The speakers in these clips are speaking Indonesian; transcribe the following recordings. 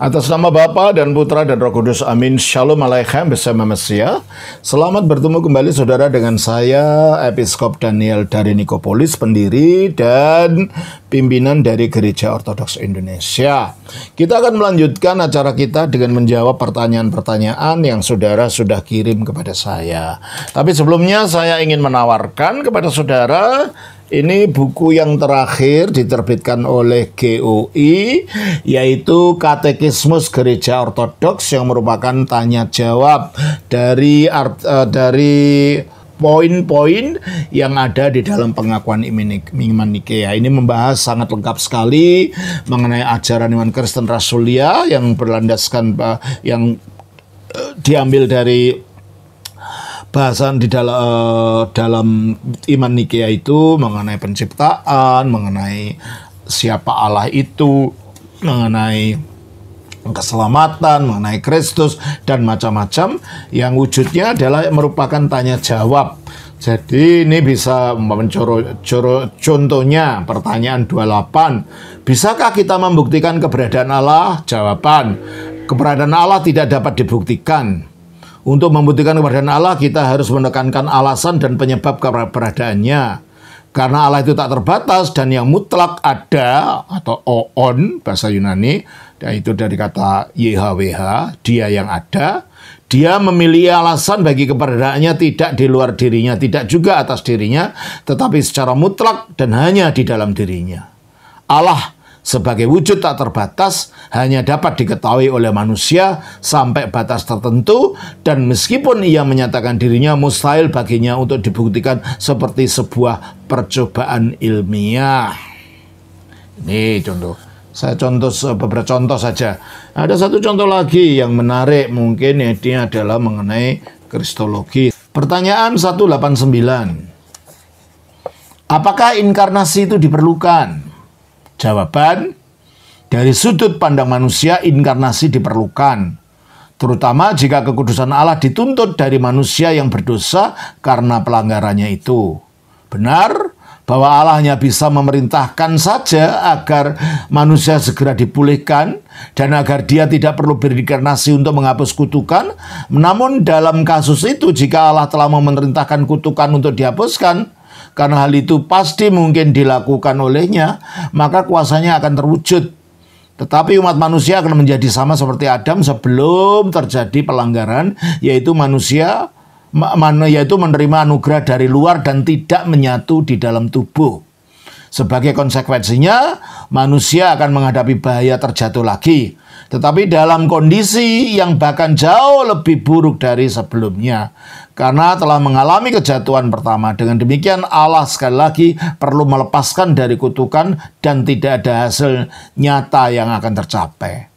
Atas nama Bapa dan Putra dan Roh Kudus, amin. Shalom Aleichem bersama Mesia. Selamat bertemu kembali saudara dengan saya, Episkop Daniel dari Nikopolis, pendiri dan pimpinan dari Gereja Ortodoks Indonesia. Kita akan melanjutkan acara kita dengan menjawab pertanyaan-pertanyaan yang saudara sudah kirim kepada saya. Tapi sebelumnya saya ingin menawarkan kepada saudara, ini buku yang terakhir diterbitkan oleh GOI, yaitu Katekismus Gereja Ortodoks, yang merupakan tanya jawab dari poin-poin yang ada di dalam pengakuan iman Nikea. Ini membahas sangat lengkap sekali mengenai ajaran iman Kristen Rasulia yang berlandaskan yang diambil dari bahasan di dalam iman Nikea itu mengenai penciptaan, mengenai siapa Allah itu, mengenai keselamatan, mengenai Kristus, dan macam-macam yang wujudnya adalah merupakan tanya jawab. Jadi ini bisa contohnya pertanyaan 28. Bisakah kita membuktikan keberadaan Allah? Jawaban, keberadaan Allah tidak dapat dibuktikan. Untuk membuktikan keberadaan Allah, kita harus menekankan alasan dan penyebab keberadaannya. Karena Allah itu tak terbatas dan yang mutlak ada, atau oon, bahasa Yunani, yaitu dari kata YHWH, dia yang ada. Dia memilih alasan bagi keberadaannya tidak di luar dirinya, tidak juga atas dirinya, tetapi secara mutlak dan hanya di dalam dirinya. Allah sebagai wujud tak terbatas hanya dapat diketahui oleh manusia sampai batas tertentu, dan meskipun ia menyatakan dirinya, mustahil baginya untuk dibuktikan seperti sebuah percobaan ilmiah. Ini contoh. Saya beberapa contoh saja. Ada satu contoh lagi yang menarik mungkin, ini adalah mengenai kristologi. Pertanyaan 189. Apakah inkarnasi itu diperlukan? Jawaban, dari sudut pandang manusia, inkarnasi diperlukan, terutama jika kekudusan Allah dituntut dari manusia yang berdosa karena pelanggarannya itu. Benar bahwa Allah hanya bisa memerintahkan saja agar manusia segera dipulihkan dan agar dia tidak perlu berinkarnasi untuk menghapus kutukan. Namun dalam kasus itu, jika Allah telah memerintahkan kutukan untuk dihapuskan, karena hal itu pasti mungkin dilakukan olehnya, maka kuasanya akan terwujud. Tetapi umat manusia akan menjadi sama seperti Adam sebelum terjadi pelanggaran, yaitu menerima anugerah dari luar dan tidak menyatu di dalam tubuh. Sebagai konsekuensinya, manusia akan menghadapi bahaya terjatuh lagi, tetapi dalam kondisi yang bahkan jauh lebih buruk dari sebelumnya, karena telah mengalami kejatuhan pertama. Dengan demikian, Allah sekali lagi perlu melepaskan dari kutukan dan tidak ada hasil nyata yang akan tercapai.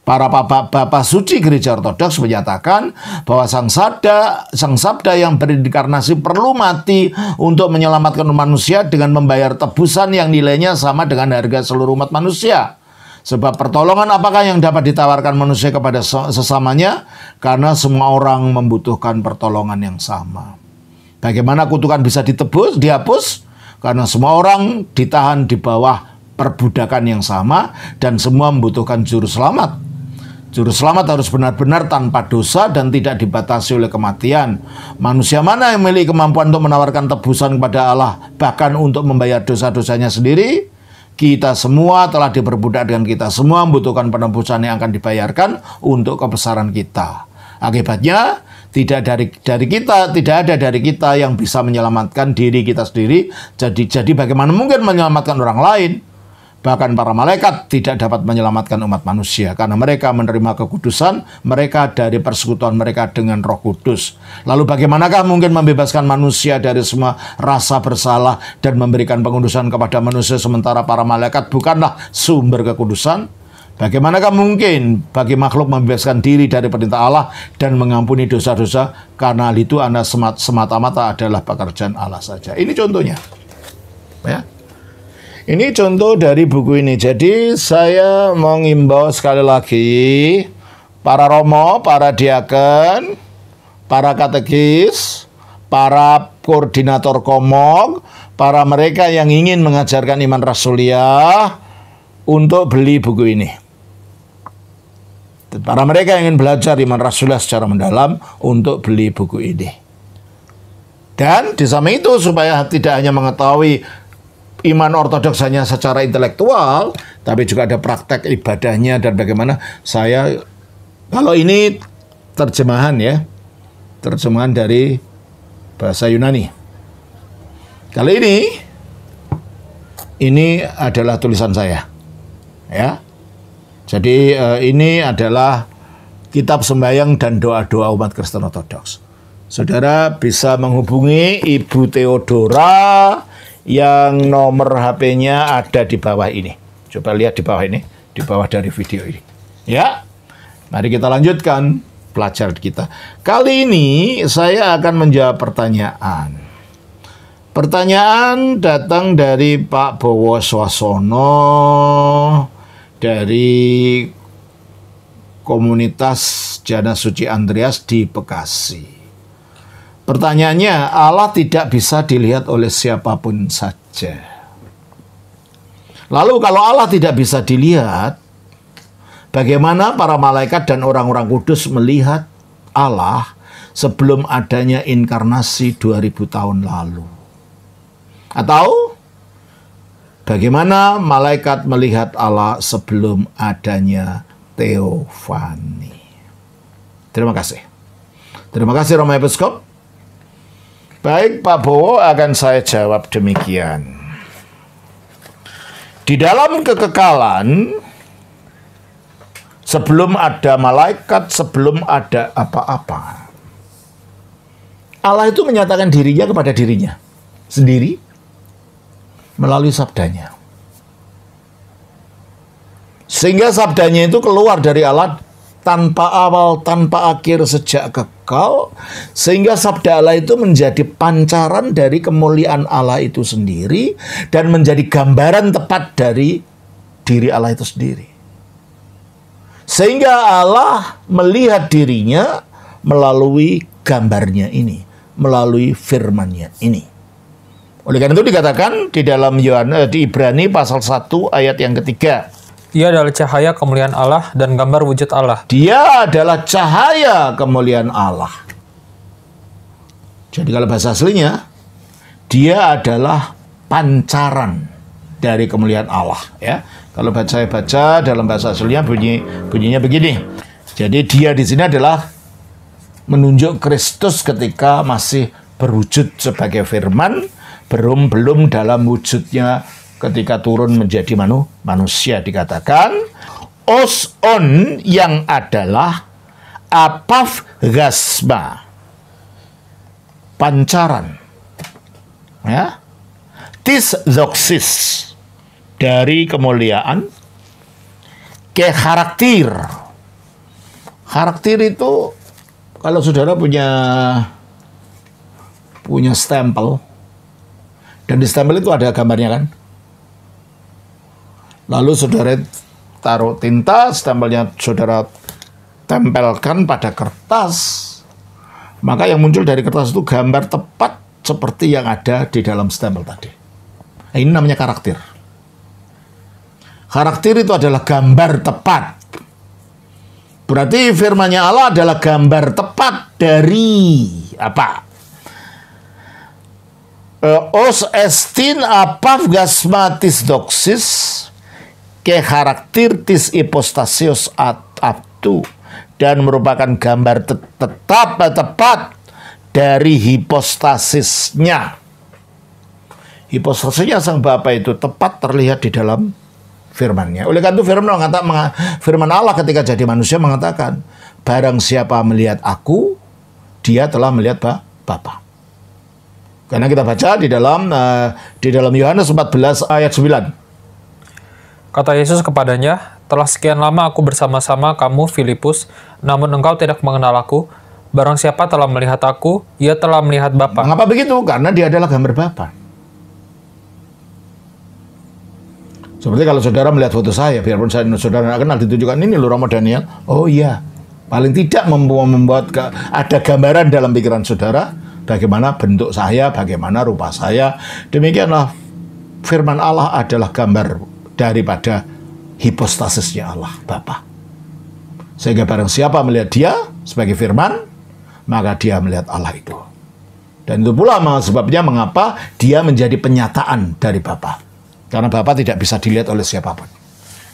Para bapak suci Gereja Ortodoks menyatakan bahwa Sang Sabda yang berinkarnasi perlu mati untuk menyelamatkan manusia dengan membayar tebusan yang nilainya sama dengan harga seluruh umat manusia. Sebab pertolongan apakah yang dapat ditawarkan manusia kepada sesamanya? Karena semua orang membutuhkan pertolongan yang sama. Bagaimana kutukan bisa dihapus? Karena semua orang ditahan di bawah perbudakan yang sama dan semua membutuhkan juru selamat. Juru selamat harus benar-benar tanpa dosa dan tidak dibatasi oleh kematian. Manusia mana yang memiliki kemampuan untuk menawarkan tebusan kepada Allah, bahkan untuk membayar dosa-dosanya sendiri? Kita semua telah diperbudak dan kita semua membutuhkan penebusan yang akan dibayarkan untuk kebesaran kita. Akibatnya, tidak ada dari kita yang bisa menyelamatkan diri kita sendiri. Jadi bagaimana mungkin menyelamatkan orang lain? Bahkan para malaikat tidak dapat menyelamatkan umat manusia karena mereka menerima kekudusan mereka dari persekutuan mereka dengan Roh Kudus. Lalu bagaimanakah mungkin membebaskan manusia dari semua rasa bersalah dan memberikan pengudusan kepada manusia sementara para malaikat bukanlah sumber kekudusan? Bagaimanakah mungkin bagi makhluk membebaskan diri dari perintah Allah dan mengampuni dosa-dosa, karena hal itu semata-mata adalah pekerjaan Allah saja. Ini contohnya. Ya. Ini contoh dari buku ini. Jadi saya mengimbau sekali lagi para romo, para diaken, para katekis, para koordinator komog, para mereka yang ingin mengajarkan iman Rasulia untuk beli buku ini. Para mereka yang ingin belajar iman Rasulullah secara mendalam untuk beli buku ini. Dan di samping itu supaya tidak hanya mengetahui iman ortodoks hanya secara intelektual, tapi juga ada praktek ibadahnya dan bagaimana kalau ini terjemahan ya, terjemahan dari bahasa Yunani. Kali ini adalah tulisan saya, ya. Jadi ini adalah kitab sembahyang dan doa-doa umat Kristen Ortodoks. Saudara bisa menghubungi Ibu Theodora yang nomor HP-nya ada di bawah ini. Coba lihat di bawah ini, di bawah dari video ini. Ya, mari kita lanjutkan pelajaran kita. Kali ini saya akan menjawab pertanyaan. Pertanyaan datang dari Pak Bowo Swasono dari komunitas Jana Suci Andreas di Bekasi. Pertanyaannya, Allah tidak bisa dilihat oleh siapapun saja. Lalu kalau Allah tidak bisa dilihat, bagaimana para malaikat dan orang-orang kudus melihat Allah sebelum adanya inkarnasi 2000 tahun lalu? Atau bagaimana malaikat melihat Allah sebelum adanya teofani? Terima kasih. Terima kasih Romo Episkop. Baik Pak Bowo, akan saya jawab demikian. Di dalam kekekalan, sebelum ada malaikat, sebelum ada apa-apa, Allah itu menyatakan dirinya kepada dirinya sendiri melalui sabdanya. Sehingga sabdanya itu keluar dari Allah tanpa awal, tanpa akhir, sejak kekal. Sehingga sabda Allah itu menjadi pancaran dari kemuliaan Allah itu sendiri dan menjadi gambaran tepat dari diri Allah itu sendiri. Sehingga Allah melihat dirinya melalui gambarnya ini, melalui firman-Nya ini. Oleh karena itu dikatakan di dalam di Ibrani pasal 1 ayat yang ketiga. Ia adalah cahaya kemuliaan Allah dan gambar wujud Allah. Dia adalah cahaya kemuliaan Allah. Jadi kalau bahasa aslinya, dia adalah pancaran dari kemuliaan Allah. Ya, kalau saya baca dalam bahasa aslinya bunyinya begini. Jadi dia di sini adalah menunjuk Kristus ketika masih berwujud sebagai firman, belum dalam wujudnya ketika turun menjadi manusia. Dikatakan oson yang adalah apafgasma, pancaran, ya, tisdoxis dari kemuliaan, ke karakter. Karakter itu kalau saudara punya stempel, dan di stempel itu ada gambarnya kan. Lalu saudara taruh tinta, stempelnya saudara tempelkan pada kertas, maka yang muncul dari kertas itu gambar tepat seperti yang ada di dalam stempel tadi. Nah, ini namanya karakter. Karakter itu adalah gambar tepat. Berarti firman-Nya Allah adalah gambar tepat dari apa? Os estin apafgasmatis doxis ke karakter tis ipostasios aptu, dan merupakan gambar tepat dari hipostasisnya. Hipostasisnya sang Bapa itu tepat terlihat di dalam firman-Nya. Oleh karena itu firman Allah ketika jadi manusia mengatakan, barang siapa melihat aku, dia telah melihat Bapa. Karena kita baca di dalam Yohanes 14 ayat 9. Kata Yesus kepadanya, telah sekian lama aku bersama-sama kamu, Filipus, namun engkau tidak mengenal aku. Barang siapa telah melihat aku, ia telah melihat Bapa. Mengapa begitu? Karena dia adalah gambar Bapa. Seperti kalau saudara melihat foto saya, biarpun saudara tidak kenal, ditunjukkan ini loh Romo Daniel. Oh iya, paling tidak membuat ada gambaran dalam pikiran saudara, bagaimana bentuk saya, bagaimana rupa saya. Demikianlah firman Allah adalah gambar daripada hipostasisnya Allah, Bapa. Sehingga barang siapa melihat dia sebagai firman, maka dia melihat Allah itu. Dan itu pula sebabnya mengapa dia menjadi penyataan dari Bapa. Karena Bapa tidak bisa dilihat oleh siapapun.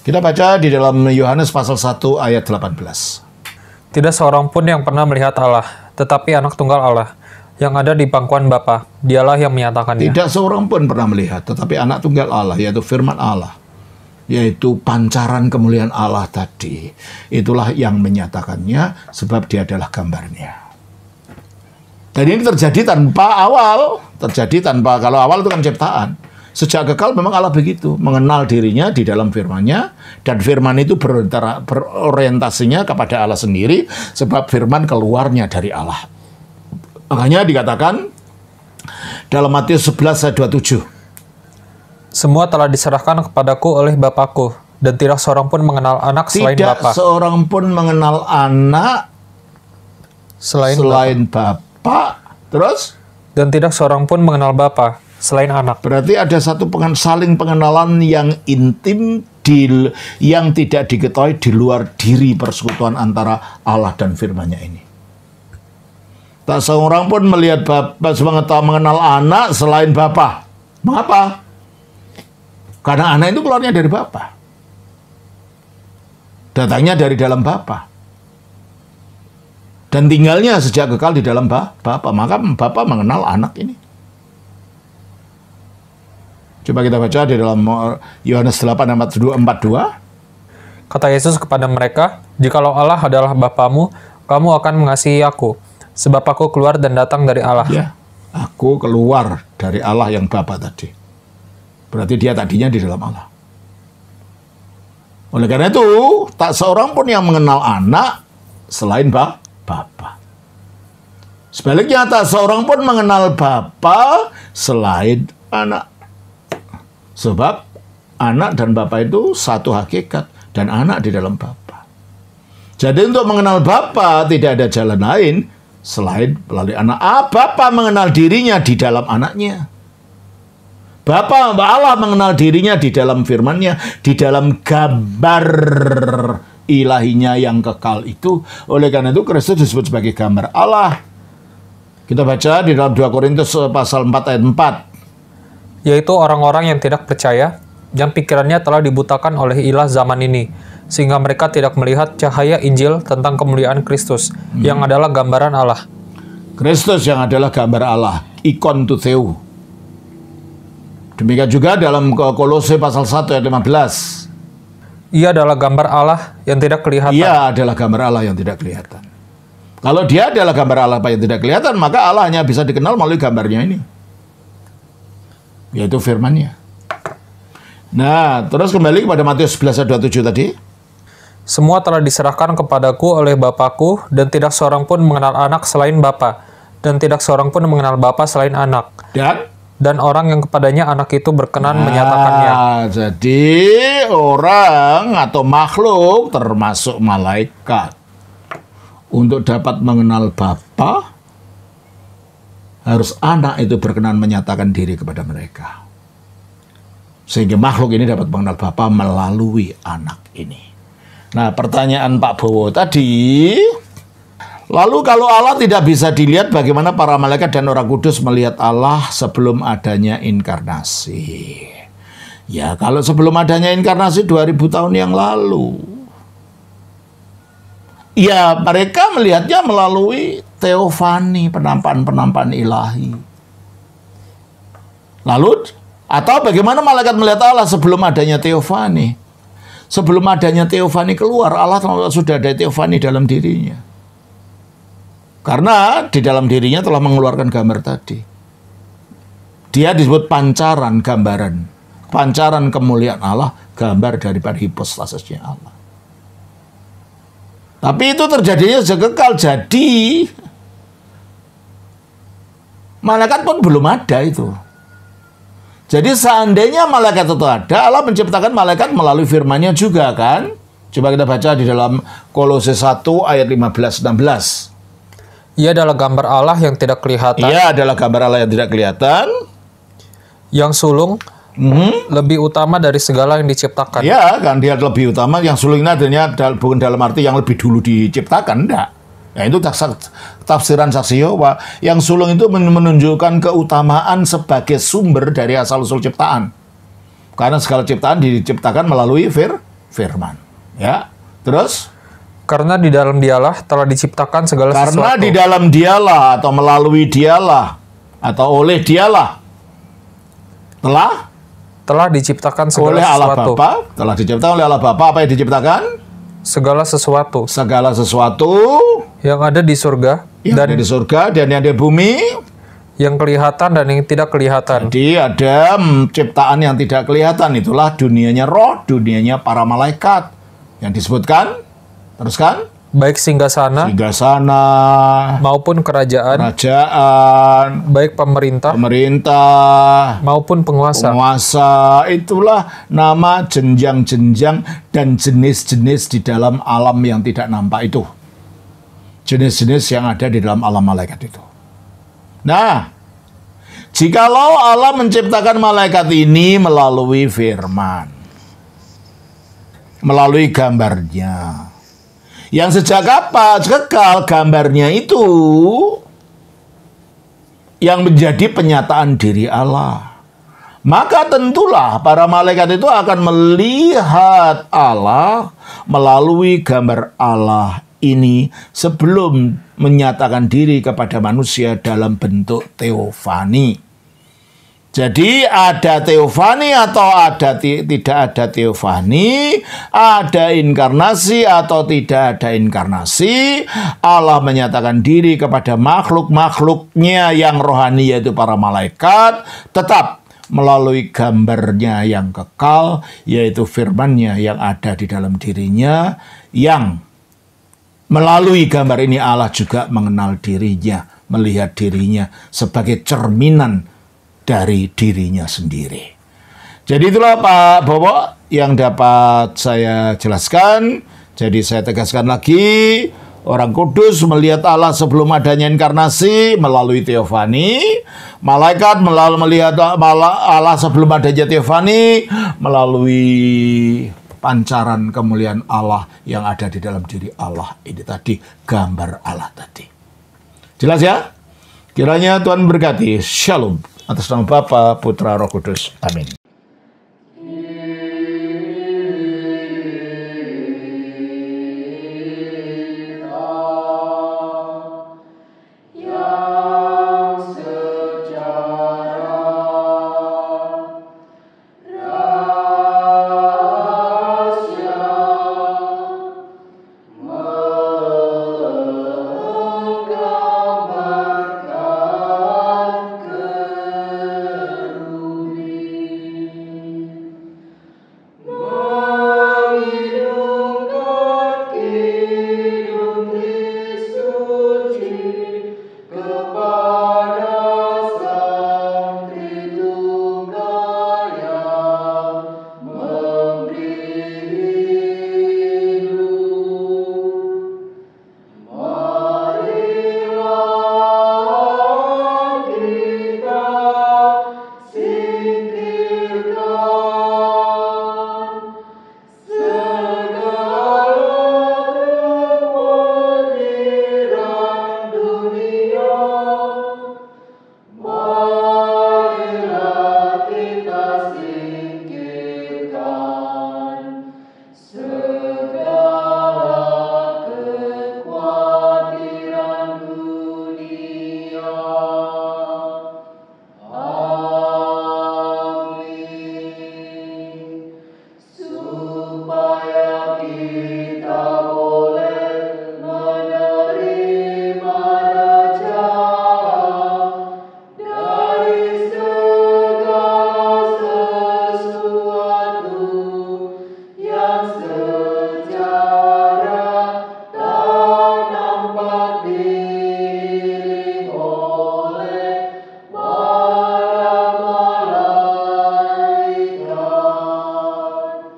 Kita baca di dalam Yohanes pasal 1 ayat 18. Tidak seorang pun yang pernah melihat Allah, tetapi anak tunggal Allah, yang ada di pangkuan Bapa, dialah yang menyatakannya. Tidak seorang pun pernah melihat, tetapi anak tunggal Allah, yaitu firman Allah, yaitu pancaran kemuliaan Allah tadi. Itulah yang menyatakannya, sebab dia adalah gambarnya. Dan ini terjadi tanpa awal, kalau awal itu kan ciptaan. Sejak kekal memang Allah begitu, mengenal dirinya di dalam firman-Nya, dan firman itu berorientasinya kepada Allah sendiri, sebab firman keluarnya dari Allah. Makanya dikatakan dalam Matius 11 ayat 27. Semua telah diserahkan kepadaku oleh Bapakku, dan tidak seorang pun mengenal anak selain Bapa. Tidak seorang pun mengenal anak selain Bapa. Terus? Dan tidak seorang pun mengenal Bapa selain anak. Berarti ada satu saling pengenalan yang intim, yang tidak diketahui di luar diri persekutuan antara Allah dan firman-Nya ini. Tak seorang pun melihat Bapa, mengenal anak selain Bapa. Mengapa? Karena anak itu keluarnya dari Bapa. Datangnya dari dalam Bapa. Dan tinggalnya sejak kekal di dalam Bapa. Maka Bapa mengenal anak ini. Coba kita baca di dalam Yohanes 8 ayat 42. Kata Yesus kepada mereka, "Jikalau Allah adalah Bapamu, kamu akan mengasihi aku, sebab aku keluar dan datang dari Allah." Ya, aku keluar dari Allah yang Bapa tadi. Berarti dia tadinya di dalam Allah. Oleh karena itu, tak seorang pun yang mengenal anak selain Bapa. Sebaliknya, tak seorang pun mengenal Bapa selain anak. Sebab anak dan Bapa itu satu hakikat, dan anak di dalam Bapa. Jadi untuk mengenal Bapa tidak ada jalan lain selain melalui anak. Bapa mengenal dirinya di dalam anaknya. Allah mengenal dirinya di dalam firman-Nya, di dalam gambar ilahinya yang kekal itu. Oleh karena itu Kristus disebut sebagai gambar Allah. Kita baca di dalam 2 Korintus pasal 4 ayat 4. Yaitu orang-orang yang tidak percaya, yang pikirannya telah dibutakan oleh ilah zaman ini, sehingga mereka tidak melihat cahaya Injil tentang kemuliaan Kristus, yang adalah gambaran Allah. Kristus yang adalah gambar Allah, ikon to Theou. Demikian juga dalam Kolose pasal 1 ayat 15. Ia adalah gambar Allah yang tidak kelihatan. Ia adalah gambar Allah yang tidak kelihatan. Kalau dia adalah gambar Allah yang tidak kelihatan, maka Allah hanya bisa dikenal melalui gambarnya ini, yaitu firman-Nya. Nah, terus kembali kepada Matius 11 ayat 27 tadi. Semua telah diserahkan kepadaku oleh Bapakku, dan tidak seorang pun mengenal anak selain Bapa, dan tidak seorang pun mengenal Bapa selain anak. Dan orang yang kepadanya anak itu berkenan menyatakannya. Jadi orang atau makhluk termasuk malaikat, untuk dapat mengenal Bapa, harus anak itu berkenan menyatakan diri kepada mereka. Sehingga makhluk ini dapat mengenal Bapa melalui anak ini. Nah, pertanyaan Pak Bowo tadi, lalu kalau Allah tidak bisa dilihat, bagaimana para malaikat dan orang kudus melihat Allah sebelum adanya inkarnasi? Ya, kalau sebelum adanya inkarnasi 2000 tahun yang lalu, ya mereka melihatnya melalui teofani, penampakan-penampakan ilahi. Lalu, atau bagaimana malaikat melihat Allah sebelum adanya teofani? Sebelum adanya teofani keluar, Allah sudah ada teofani dalam dirinya. Karena di dalam dirinya telah mengeluarkan gambar tadi. Dia disebut pancaran gambaran. Pancaran kemuliaan Allah, gambar daripada hipostasisnya Allah. Tapi itu terjadinya sejak kekal. Jadi malaikat pun belum ada itu. Jadi seandainya malaikat itu ada, Allah menciptakan malaikat melalui firman-Nya juga kan? Coba kita baca di dalam Kolose 1 ayat 15-16. Ia adalah gambar Allah yang tidak kelihatan. Ia adalah gambar Allah yang tidak kelihatan. Yang sulung lebih utama dari segala yang diciptakan. Ya, kan dia lebih utama. Yang sulung ini adanya bukan dalam arti yang lebih dulu diciptakan, enggak. Ya, itu tafsiran Saksio. Yang sulung itu menunjukkan keutamaan sebagai sumber dari asal-usul ciptaan. Karena segala ciptaan diciptakan melalui firman. Ya, terus? Karena di dalam dialah telah diciptakan segala sesuatu. Karena di dalam dialah atau melalui dialah atau oleh dialah telah diciptakan segala oleh Allah sesuatu. Bapa, telah diciptakan oleh Allah Bapa. Apa yang diciptakan? Segala sesuatu. Segala sesuatu yang ada di surga yang ada di surga dan yang ada di bumi, yang kelihatan dan yang tidak kelihatan. Jadi ada ciptaan yang tidak kelihatan, itulah dunianya roh, dunianya para malaikat yang disebutkan. Teruskan. Baik singgasana maupun kerajaan, baik pemerintah maupun penguasa. Itulah nama jenjang-jenjang dan jenis-jenis di dalam alam yang tidak nampak itu. Jenis-jenis yang ada di dalam alam malaikat itu. Nah, jikalau Allah menciptakan malaikat ini melalui firman, melalui gambarnya, yang sejak apa kekal gambarnya itu yang menjadi penyataan diri Allah, maka tentulah para malaikat itu akan melihat Allah melalui gambar Allah ini sebelum menyatakan diri kepada manusia dalam bentuk teofani. Jadi ada teofani atau tidak ada teofani, ada inkarnasi atau tidak ada inkarnasi, Allah menyatakan diri kepada makhluk-makhluknya yang rohani yaitu para malaikat, tetap melalui gambarnya yang kekal, yaitu firman-Nya yang ada di dalam dirinya, yang melalui gambar ini Allah juga mengenal dirinya, melihat dirinya sebagai cerminan dari dirinya sendiri. Jadi itulah Pak Bowo yang dapat saya jelaskan. Jadi saya tegaskan lagi, orang kudus melihat Allah sebelum adanya inkarnasi melalui teofani, malaikat melihat Allah sebelum adanya teofani melalui pancaran kemuliaan Allah yang ada di dalam diri Allah. Ini tadi gambar Allah tadi. Jelas ya? Kiranya Tuhan berkati. Shalom. Atas nama Bapa, Putra, Roh Kudus. Amin.